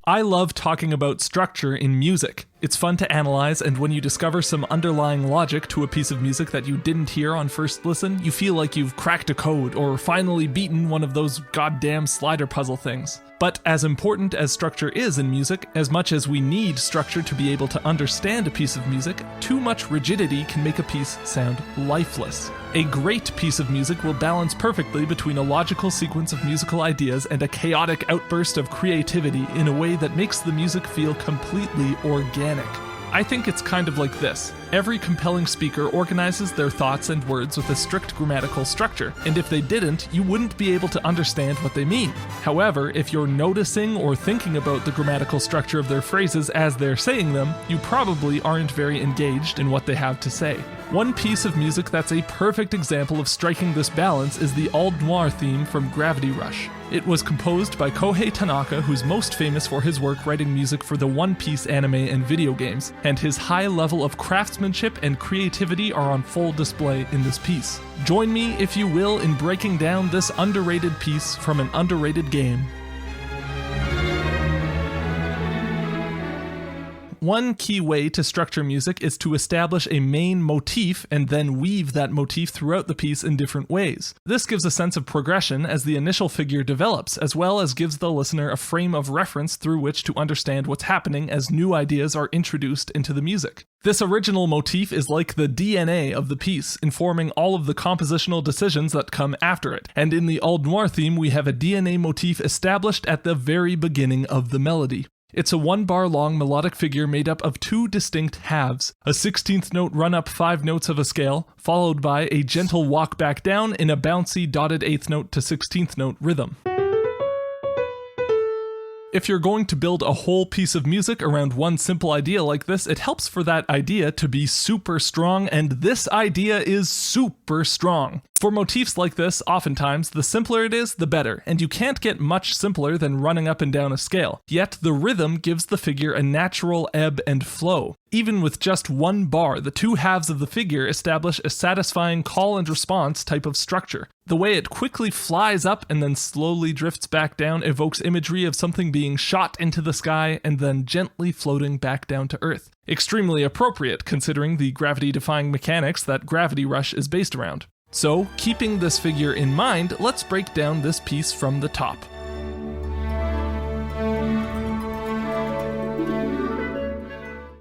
I love talking about structure in music. It's fun to analyze, and when you discover some underlying logic to a piece of music that you didn't hear on first listen, you feel like you've cracked a code or finally beaten one of those goddamn slider puzzle things. But as important as structure is in music, as much as we need structure to be able to understand a piece of music, too much rigidity can make a piece sound lifeless. A great piece of music will balance perfectly between a logical sequence of musical ideas and a chaotic outburst of creativity in a way that makes the music feel completely organic. I think it's kind of like this. Every compelling speaker organizes their thoughts and words with a strict grammatical structure, and if they didn't, you wouldn't be able to understand what they mean. However, if you're noticing or thinking about the grammatical structure of their phrases as they're saying them, you probably aren't very engaged in what they have to say. One piece of music that's a perfect example of striking this balance is the Auldnoir Theme from Gravity Rush. It was composed by Kohei Tanaka, who's most famous for his work writing music for the One Piece anime and video games, and his high level of craftsmanship and creativity are on full display in this piece. Join me, if you will, in breaking down this underrated piece from an underrated game. One key way to structure music is to establish a main motif and then weave that motif throughout the piece in different ways. This gives a sense of progression as the initial figure develops, as well as gives the listener a frame of reference through which to understand what's happening as new ideas are introduced into the music. This original motif is like the DNA of the piece, informing all of the compositional decisions that come after it. And in the Auldnoir theme, we have a DNA motif established at the very beginning of the melody. It's a 1-bar long melodic figure made up of 2 distinct halves, a 16th note run up 5 notes of a scale, followed by a gentle walk back down in a bouncy dotted 8th note to 16th note rhythm. If you're going to build a whole piece of music around one simple idea like this, it helps for that idea to be super strong, and this idea is super strong. For motifs like this, oftentimes, the simpler it is, the better, and you can't get much simpler than running up and down a scale. Yet, the rhythm gives the figure a natural ebb and flow. Even with just 1 bar, the 2 halves of the figure establish a satisfying call and response type of structure. The way it quickly flies up and then slowly drifts back down evokes imagery of something being shot into the sky and then gently floating back down to Earth. Extremely appropriate considering the gravity-defying mechanics that Gravity Rush is based around. So, keeping this figure in mind, let's break down this piece from the top.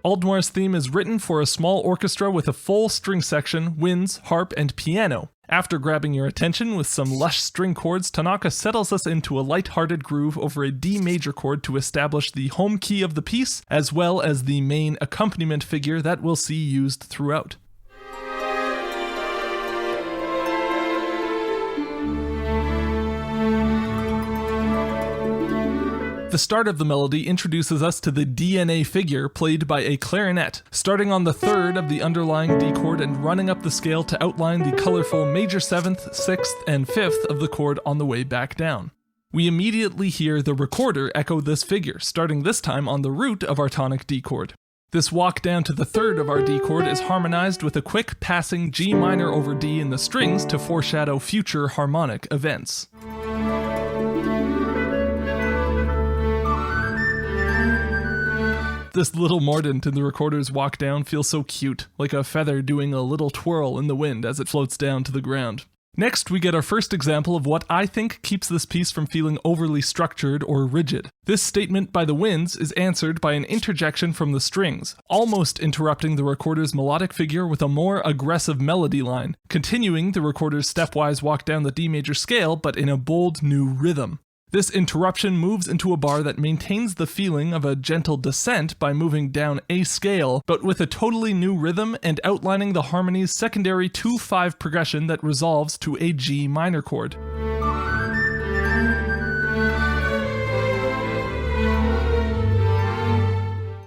Auldnoir's theme is written for a small orchestra with a full string section, winds, harp, and piano. After grabbing your attention with some lush string chords, Tanaka settles us into a light-hearted groove over a D major chord to establish the home key of the piece, as well as the main accompaniment figure that we'll see used throughout. The start of the melody introduces us to the DNA figure played by a clarinet, starting on the 3rd of the underlying D chord and running up the scale to outline the colorful major 7th, 6th, and 5th of the chord on the way back down. We immediately hear the recorder echo this figure, starting this time on the root of our tonic D chord. This walk down to the 3rd of our D chord is harmonized with a quick passing G minor over D in the strings to foreshadow future harmonic events. This little mordant in the recorder's walk down feels so cute, like a feather doing a little twirl in the wind as it floats down to the ground. Next, we get our first example of what I think keeps this piece from feeling overly structured or rigid. This statement by the winds is answered by an interjection from the strings, almost interrupting the recorder's melodic figure with a more aggressive melody line, continuing the recorder's stepwise walk down the D major scale, but in a bold new rhythm. This interruption moves into a bar that maintains the feeling of a gentle descent by moving down a scale, but with a totally new rhythm and outlining the harmony's secondary 2-5 progression that resolves to a G minor chord.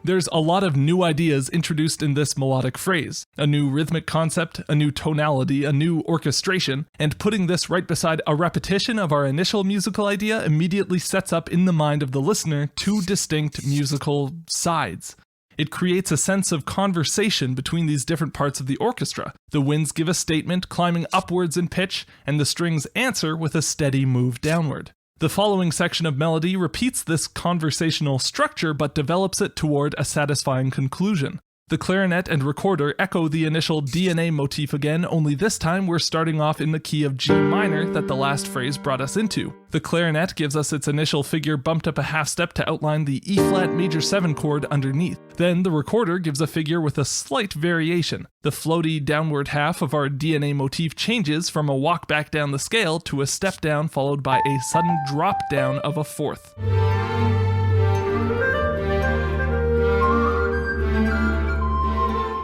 There's a lot of new ideas introduced in this melodic phrase, a new rhythmic concept, a new tonality, a new orchestration, and putting this right beside a repetition of our initial musical idea immediately sets up in the mind of the listener 2 distinct musical sides. It creates a sense of conversation between these different parts of the orchestra. The winds give a statement climbing upwards in pitch, and the strings answer with a steady move downward. The following section of melody repeats this conversational structure but develops it toward a satisfying conclusion. The clarinet and recorder echo the initial DNA motif again, only this time we're starting off in the key of G minor that the last phrase brought us into. The clarinet gives us its initial figure bumped up a half step to outline the E-flat major 7 chord underneath. Then the recorder gives a figure with a slight variation. The floaty downward half of our DNA motif changes from a walk back down the scale to a step down followed by a sudden drop down of a fourth.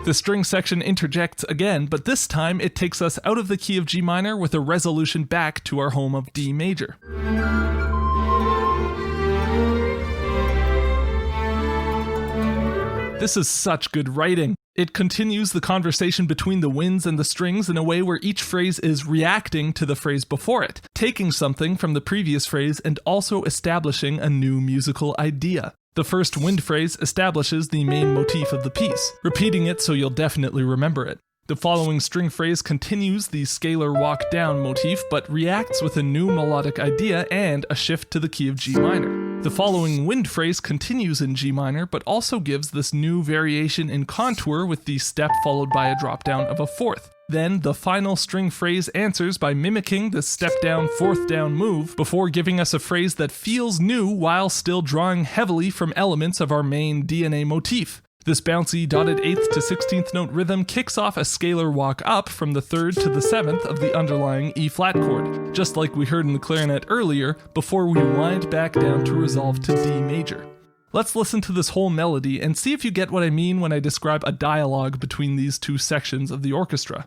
The string section interjects again, but this time it takes us out of the key of G minor with a resolution back to our home of D major. This is such good writing. It continues the conversation between the winds and the strings in a way where each phrase is reacting to the phrase before it, taking something from the previous phrase and also establishing a new musical idea. The first wind phrase establishes the main motif of the piece, repeating it so you'll definitely remember it. The following string phrase continues the scalar walk down motif but reacts with a new melodic idea and a shift to the key of G minor. The following wind phrase continues in G minor but also gives this new variation in contour with the step followed by a drop down of a fourth. Then the final string phrase answers by mimicking the step down, fourth down move before giving us a phrase that feels new while still drawing heavily from elements of our main DNA motif. This bouncy dotted 8th to 16th note rhythm kicks off a scalar walk up from the 3rd to the 7th of the underlying E-flat chord, just like we heard in the clarinet earlier, before we wind back down to resolve to D major. Let's listen to this whole melody and see if you get what I mean when I describe a dialogue between these two sections of the orchestra.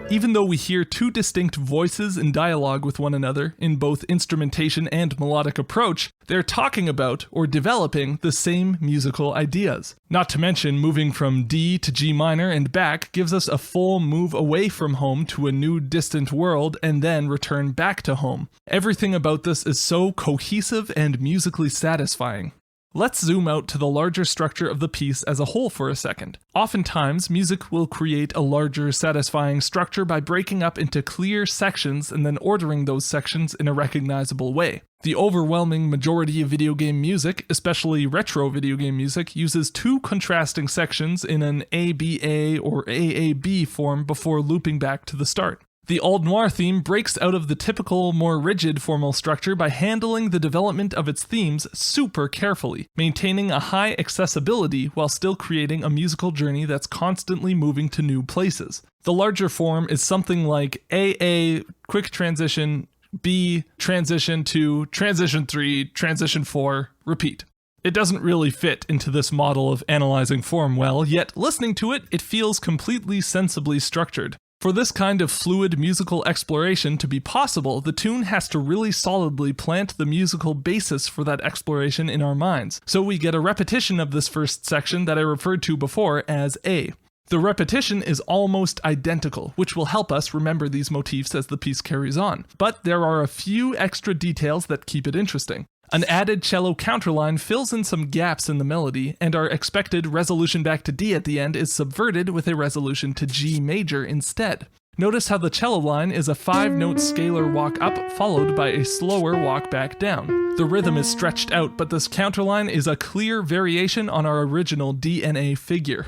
Even though we hear two distinct voices in dialogue with one another in both instrumentation and melodic approach, they're talking about or developing the same musical ideas. Not to mention, moving from D to G minor and back gives us a full move away from home to a new distant world and then return back to home. Everything about this is so cohesive and musically satisfying. Let's zoom out to the larger structure of the piece as a whole for a second. Oftentimes, music will create a larger, satisfying structure by breaking up into clear sections and then ordering those sections in a recognizable way. The overwhelming majority of video game music, especially retro video game music, uses two contrasting sections in an ABA or AAB form before looping back to the start. The Auldnoir theme breaks out of the typical, more rigid formal structure by handling the development of its themes super carefully, maintaining a high accessibility while still creating a musical journey that's constantly moving to new places. The larger form is something like AA, quick transition, B, transition 2, transition 3, transition 4, repeat. It doesn't really fit into this model of analyzing form well, yet listening to it, it feels completely sensibly structured. For this kind of fluid musical exploration to be possible, the tune has to really solidly plant the musical basis for that exploration in our minds, so we get a repetition of this first section that I referred to before as A. The repetition is almost identical, which will help us remember these motifs as the piece carries on, but there are a few extra details that keep it interesting. An added cello counterline fills in some gaps in the melody, and our expected resolution back to D at the end is subverted with a resolution to G major instead. Notice how the cello line is a 5-note scalar walk up followed by a slower walk back down. The rhythm is stretched out, but this counterline is a clear variation on our original DNA figure.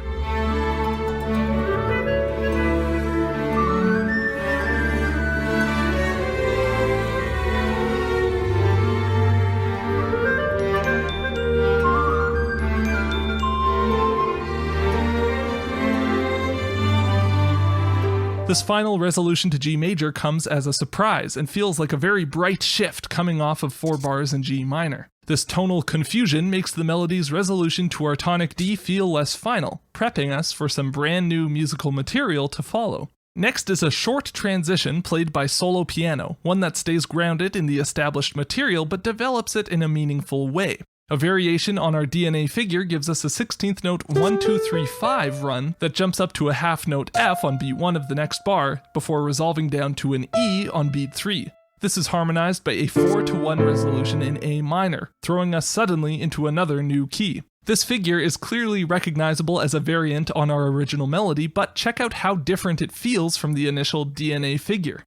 This final resolution to G major comes as a surprise and feels like a very bright shift coming off of 4 bars in G minor. This tonal confusion makes the melody's resolution to our tonic D feel less final, prepping us for some brand new musical material to follow. Next is a short transition played by solo piano, one that stays grounded in the established material but develops it in a meaningful way. A variation on our DNA figure gives us a 16th note 1, 2, 3, 5 run that jumps up to a half note F on beat 1 of the next bar before resolving down to an E on beat 3. This is harmonized by a 4:1 resolution in A minor, throwing us suddenly into another new key. This figure is clearly recognizable as a variant on our original melody, but check out how different it feels from the initial DNA figure.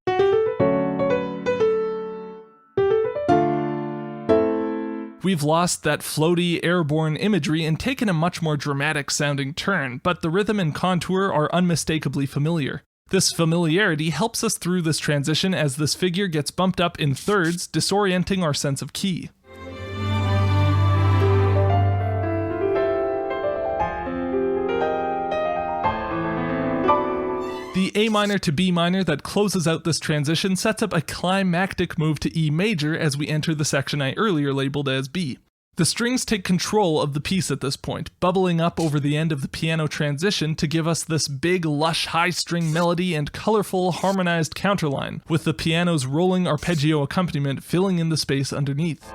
We've lost that floaty, airborne imagery and taken a much more dramatic sounding turn, but the rhythm and contour are unmistakably familiar. This familiarity helps us through this transition as this figure gets bumped up in thirds, disorienting our sense of key. The A minor to B minor that closes out this transition sets up a climactic move to E major as we enter the section I earlier labeled as B. The strings take control of the piece at this point, bubbling up over the end of the piano transition to give us this big, lush, high-string melody and colorful, harmonized counterline, with the piano's rolling arpeggio accompaniment filling in the space underneath.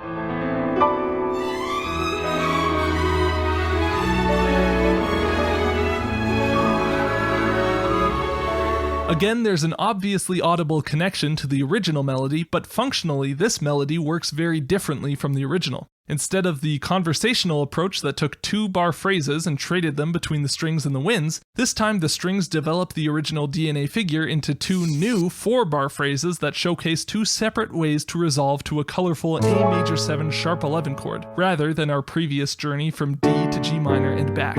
Again, there's an obviously audible connection to the original melody, but functionally this melody works very differently from the original. Instead of the conversational approach that took 2-bar phrases and traded them between the strings and the winds, this time the strings develop the original DNA figure into 2 new 4-bar phrases that showcase 2 separate ways to resolve to a colorful A major 7 sharp 11 chord, rather than our previous journey from D to G minor and back.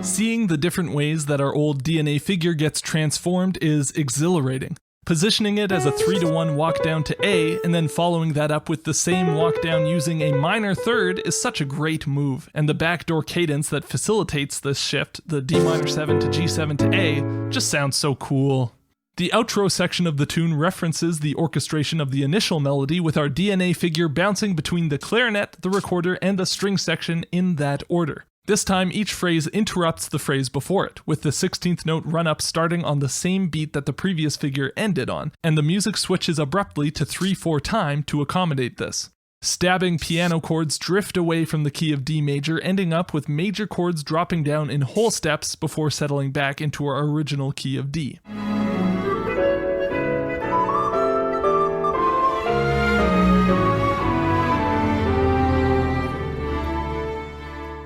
Seeing the different ways that our old DNA figure gets transformed is exhilarating. Positioning it as a 3:1 walk down to A, and then following that up with the same walk down using a minor third is such a great move, and the backdoor cadence that facilitates this shift, the D minor 7 to G7 to A, just sounds so cool. The outro section of the tune references the orchestration of the initial melody with our DNA figure bouncing between the clarinet, the recorder, and the string section in that order. This time, each phrase interrupts the phrase before it, with the 16th note run-up starting on the same beat that the previous figure ended on, and the music switches abruptly to 3/4 time to accommodate this. Stabbing piano chords drift away from the key of D major, ending up with major chords dropping down in whole steps before settling back into our original key of D.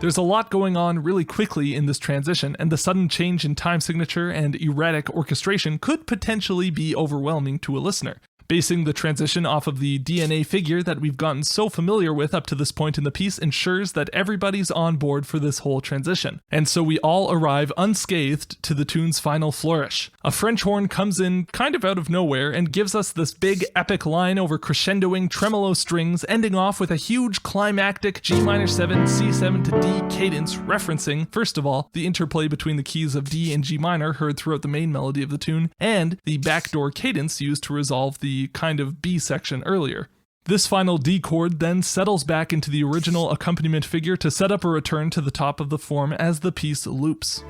There's a lot going on really quickly in this transition, and the sudden change in time signature and erratic orchestration could potentially be overwhelming to a listener. Basing the transition off of the DNA figure that we've gotten so familiar with up to this point in the piece ensures that everybody's on board for this whole transition. And so we all arrive unscathed to the tune's final flourish. A French horn comes in kind of out of nowhere and gives us this big epic line over crescendoing tremolo strings, ending off with a huge climactic G minor 7, C7 to D cadence referencing, first of all, the interplay between the keys of D and G minor heard throughout the main melody of the tune, and the backdoor cadence used to resolve the kind of B section earlier. This final D chord then settles back into the original accompaniment figure to set up a return to the top of the form as the piece loops.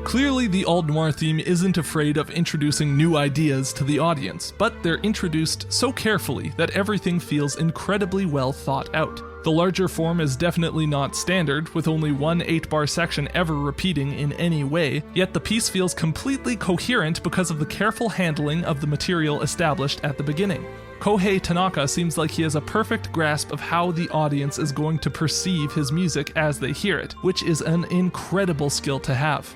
Clearly, the Auldnoir theme isn't afraid of introducing new ideas to the audience, but they're introduced so carefully that everything feels incredibly well thought out. The larger form is definitely not standard, with only one 8-bar section ever repeating in any way, yet the piece feels completely coherent because of the careful handling of the material established at the beginning. Kohei Tanaka seems like he has a perfect grasp of how the audience is going to perceive his music as they hear it, which is an incredible skill to have.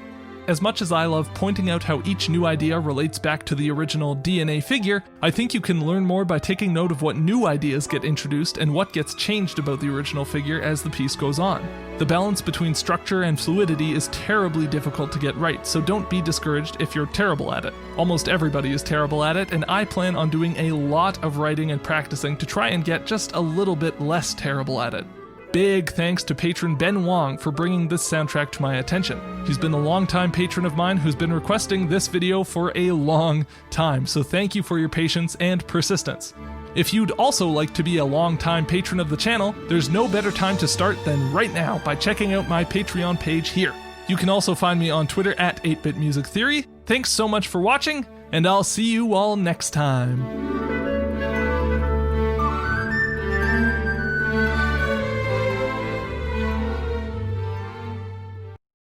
As much as I love pointing out how each new idea relates back to the original DNA figure, I think you can learn more by taking note of what new ideas get introduced and what gets changed about the original figure as the piece goes on. The balance between structure and fluidity is terribly difficult to get right, so don't be discouraged if you're terrible at it. Almost everybody is terrible at it, and I plan on doing a lot of writing and practicing to try and get just a little bit less terrible at it. Big thanks to patron Ben Wong for bringing this soundtrack to my attention. He's been a longtime patron of mine who's been requesting this video for a long time, so thank you for your patience and persistence. If you'd also like to be a longtime patron of the channel, there's no better time to start than right now by checking out my Patreon page here. You can also find me on Twitter at 8BitMusicTheory. Thanks so much for watching, and I'll see you all next time.